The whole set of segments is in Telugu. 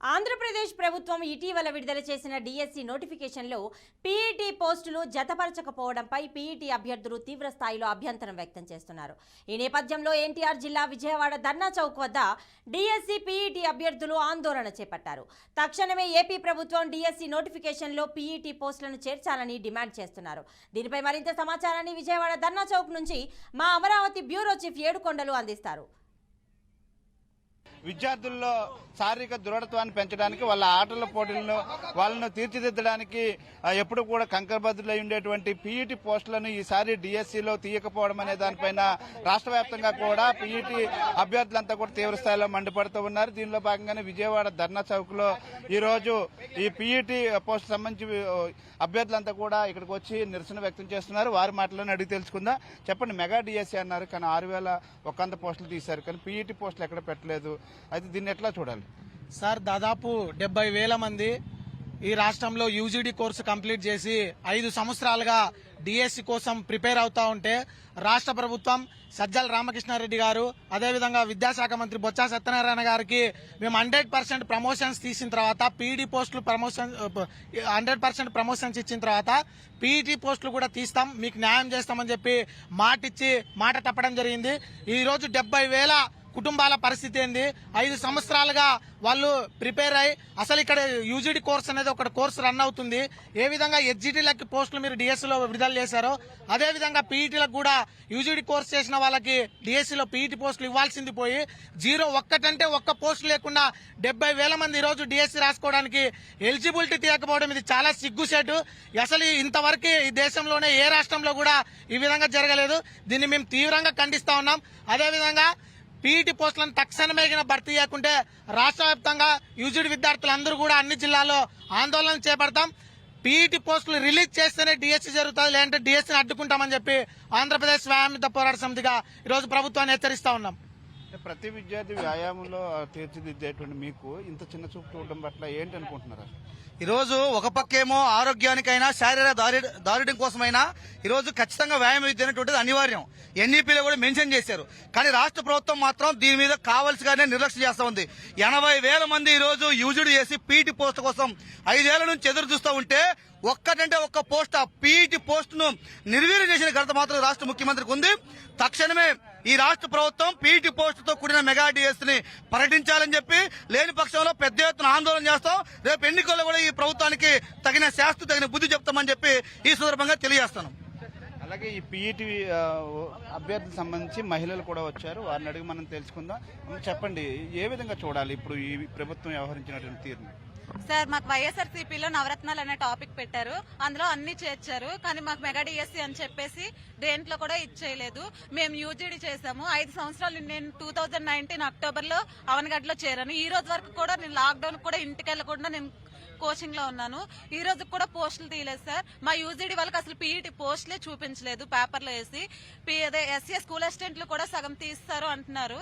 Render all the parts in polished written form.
ఆంధ్రప్రదేశ్ ప్రభుత్వం ఇటీవల విడుదల చేసిన డిఎస్సి నోటిఫికేషన్లో పీఈటీ పోస్టులు జతపరచకపోవడంపై పీఈటీ అభ్యర్థులు తీవ్ర స్థాయిలో అభ్యంతరం వ్యక్తం చేస్తున్నారు. ఈ నేపథ్యంలో ఎన్టీఆర్ జిల్లా విజయవాడ ధర్నా చౌక్ వద్ద డిఎస్సి పీఈటీ అభ్యర్థులు ఆందోళన చేపట్టారు. తక్షణమే ఏపీ ప్రభుత్వం డిఎస్సి నోటిఫికేషన్లో పీఈటీ పోస్టులను చేర్చాలని డిమాండ్ చేస్తున్నారు. దీనిపై మరింత సమాచారాన్ని విజయవాడ ధర్నా చౌక్ నుంచి మా అమరావతి బ్యూరో చీఫ్ ఏడుకొండలు అందిస్తారు. విద్యార్థుల్లో శారీరక దృఢత్వాన్ని పెంచడానికి వాళ్ళ ఆటల పోటీలను వాళ్ళను తీర్చిదిద్దడానికి ఎప్పుడు కూడా కంకరబద్దులై ఉండేటువంటి పీఈటీ పోస్టులను ఈసారి డిఎస్సిలో తీయకపోవడం అనే దానిపైన రాష్ట్ర వ్యాప్తంగా కూడా పీఈటీ అభ్యర్థులంతా కూడా తీవ్ర స్థాయిలో మండిపడుతూ ఉన్నారు. దీనిలో భాగంగానే విజయవాడ ధర్నా చౌక్ లో ఈ రోజు ఈ పీఈటీ పోస్ట్ సంబంధించి అభ్యర్థులంతా కూడా ఇక్కడికి వచ్చి నిరసన వ్యక్తం చేస్తున్నారు. వారి మాటలను అడిగి తెలుసుకుందాం. చెప్పండి, మెగా డిఎస్సి అన్నారు కానీ 6,100 పోస్టులు తీశారు, కానీ పీఈటీ పోస్టులు ఎక్కడ పెట్టలేదు. అయితే దీన్ని ఎట్లా చూడాలి సార్? దాదాపు 70,000 మంది ఈ రాష్ట్రంలో యూజీడీ కోర్సు కంప్లీట్ చేసి 5 సంవత్సరాలుగా డిఎస్సి కోసం ప్రిపేర్ అవుతా ఉంటే రాష్ట్ర ప్రభుత్వం సజ్జల రామకృష్ణారెడ్డి గారు అదేవిధంగా విద్యాశాఖ మంత్రి బొత్స సత్యనారాయణ గారికి మేము 100% ప్రమోషన్స్ తీసిన తర్వాత పీఈటీ పోస్టులు 100% ప్రమోషన్స్ ఇచ్చిన తర్వాత పీఈటీ పోస్టులు కూడా తీస్తాం, మీకు న్యాయం చేస్తామని చెప్పి మాట తప్పడం జరిగింది. ఈ రోజు 70,000 కుటుంబాల పరిస్థితి ఏంది? 5 సంవత్సరాలుగా వాళ్ళు ప్రిపేర్ అయ్యి అసలు ఇక్కడ యూజీడీ కోర్స్ అనేది ఒక కోర్సు రన్ అవుతుంది. ఏ విధంగా హెచ్జిటీలకి పోస్టులు మీరు డిఎస్సీలో విడుదల చేశారో అదేవిధంగా పీఈటీలకు కూడా యూజీడీ కోర్స్ చేసిన వాళ్ళకి డిఎస్సీలో పీఈటీ పోస్టులు ఇవ్వాల్సింది పోయి 1 పోస్టు లేకుండా 70,000 మంది ఈ రోజు డిఎస్సీ రాసుకోవడానికి ఎలిజిబిలిటీ తీయకపోవడం ఇది చాలా సిగ్గుసేటు. అసలు ఇంతవరకు ఈ దేశంలోనే ఏ రాష్ట్రంలో కూడా ఈ విధంగా జరగలేదు. దీన్ని మేము తీవ్రంగా ఖండిస్తా ఉన్నాం. అదేవిధంగా పీఈటీ పోస్టులను తక్షణమే భర్తీ చేయకుంటే రాష్ట్ర వ్యాప్తంగా యూజీడీ విద్యార్థులందరూ కూడా అన్ని జిల్లాల్లో ఆందోళన చేపడతాం. పీఈటీ పోస్టులు రిలీజ్ చేస్తేనే డిఎస్సీ జరుగుతుంది, లేదంటే డిఎస్సీని అడ్డుకుంటామని చెప్పి ఆంధ్రప్రదేశ్ వ్యాయామిత పోరాట సమితిగా ఈరోజు ప్రభుత్వాన్ని హెచ్చరిస్తా ఉన్నాం. ప్రతి విద్యార్థి వ్యాయామంలో తీర్చిదిద్దేటువంటి మీకు ఇంత చిన్న చూపు చూడడం పట్ల ఏంటి అనుకుంటున్నారు? ఈరోజు ఒక పక్కేమో ఆరోగ్యానికైనా శారీరక దారుఢ్యం కోసమైనా ఈరోజు ఖచ్చితంగా వ్యాయామం విద్య అనేటువంటిది అనివార్యం. ఎన్ఈపీలో కూడా మెన్షన్ చేశారు. కానీ రాష్ట్ర ప్రభుత్వం మాత్రం దీని మీద కావాల్సిగానే నిర్లక్ష్యం చేస్తూ ఉంది. 80,000 మంది ఈరోజు యూజీడీ చేసి పీఈటీ పోస్ట్ కోసం 5 ఏళ్ల నుంచి ఎదురు చూస్తూ ఉంటే ఒక్క పోస్ట్ ఆ పీఈటీ పోస్టును నిర్వీర్యం చేసిన ఘనత మాత్రం రాష్ట్ర ముఖ్యమంత్రికి ఉంది. తక్షణమే ఈ రాష్ట్ర ప్రభుత్వం పీఈటీ పోస్టుతో కూడిన మెగా డిఎస్సీని ప్రకటించాలని చెప్పి, లేని పక్షంలో పెద్ద ఎత్తున ఆందోళన చేస్తాం. రేపు ఎన్నికల్లో కూడా ఈ ప్రభుత్వానికి తగిన బుద్ధి చెప్తామని చెప్పి ఈ సందర్భంగా తెలియజేస్తాను. అలాగే ఈ పీఈటీ అభ్యర్థులకు సంబంధించి మహిళలు కూడా వచ్చారు, వారిని అడిగి మనం తెలుసుకుందాం. చెప్పండి, ఏ విధంగా చూడాలి ఇప్పుడు ఈ ప్రభుత్వం వ్యవహరించినటువంటి తీరుని? సార్, మాకు వైఎస్ఆర్సీపీలో నవరత్నాలు అనే టాపిక్ పెట్టారు, అందులో అన్ని చేర్చారు. కానీ మాకు మెగా డిఎస్సీ అని చెప్పేసి దేంట్లో కూడా ఇచ్చేయలేదు. మేము యూజీడీ చేసాము 5 సంవత్సరాలు. నేను 2019 అక్టోబర్లో అవనగడ్డలో చేరాను. ఈ రోజు వరకు కూడా నేను లాక్డౌన్ కూడా ఇంటికి వెళ్లకుండా నేను కోచింగ్ లో ఉన్నాను. ఈ రోజు కూడా పోస్టులు తీయలేదు సార్. మా యూజీడీ వాళ్ళకి అసలు పీఈటీ పోస్టులే చూపించలేదు పేపర్లో వేసి. ఎస్సీ స్కూల్ అసిస్టెంట్లు కూడా సగం తీస్తారు అంటున్నారు.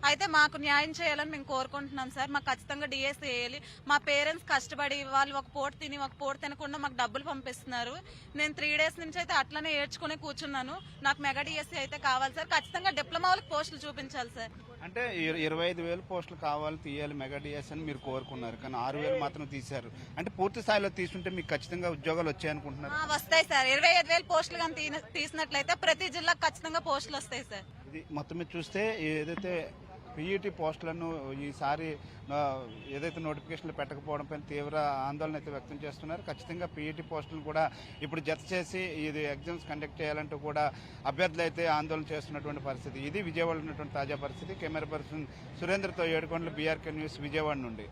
అయితే మాకు న్యాయం చేయాలని మేము కోరుకుంటున్నాం సార్. మాకు ఖచ్చితంగా డిఎస్సీ వేయాలి. మా పేరెంట్స్ కష్టపడి వాళ్ళు ఒక పూట తిని ఒక పూట తినకుండా మాకు డబ్బులు పంపిస్తున్నారు. నేను 3 డేస్ నుంచి అయితే అట్లనే ఏడ్చుకుని కూర్చున్నాను. నాకు మెగా డిఎస్సీ అయితే కావాలి సార్. ఖచ్చితంగా డిప్లొమా వాళ్ళకి పోస్టులు చూపించాలి సార్. అంటే 25,000 పోస్టులు కావాలి, తీయాలి మెగా డిఎస్సీ అని మీరు కోరుకున్నారు, కానీ 6,000 మాత్రం తీశారు. అంటే పూర్తి స్థాయిలో తీసుకుంటే మీకు ఖచ్చితంగా ఉద్యోగాలు వచ్చాయనుకుంటున్నారు? వస్తాయి సార్. 25,000 పోస్టులు కానీ తీసినట్లయితే ప్రతి జిల్లాకు ఖచ్చితంగా పోస్టులు వస్తాయి సార్. ఇది మొత్తం మీద చూస్తే ఏదైతే పీఈటీ పోస్టులను ఈసారి ఏదైతే నోటిఫికేషన్లు పెట్టకపోవడం పైన తీవ్ర ఆందోళన అయితే వ్యక్తం చేస్తున్నారు. ఖచ్చితంగా పీఈటీ పోస్టులను కూడా ఇప్పుడు జత చేసి ఇది ఎగ్జామ్స్ కండక్ట్ చేయాలంటూ కూడా అభ్యర్థులు అయితే ఆందోళన చేస్తున్నటువంటి పరిస్థితి. ఇది విజయవాడలో ఉన్నటువంటి తాజా పరిస్థితి. కెమెరా పర్సన్ సురేంద్రతో ఏడుకొండలు, బీఆర్కే న్యూస్, విజయవాడ నుండి.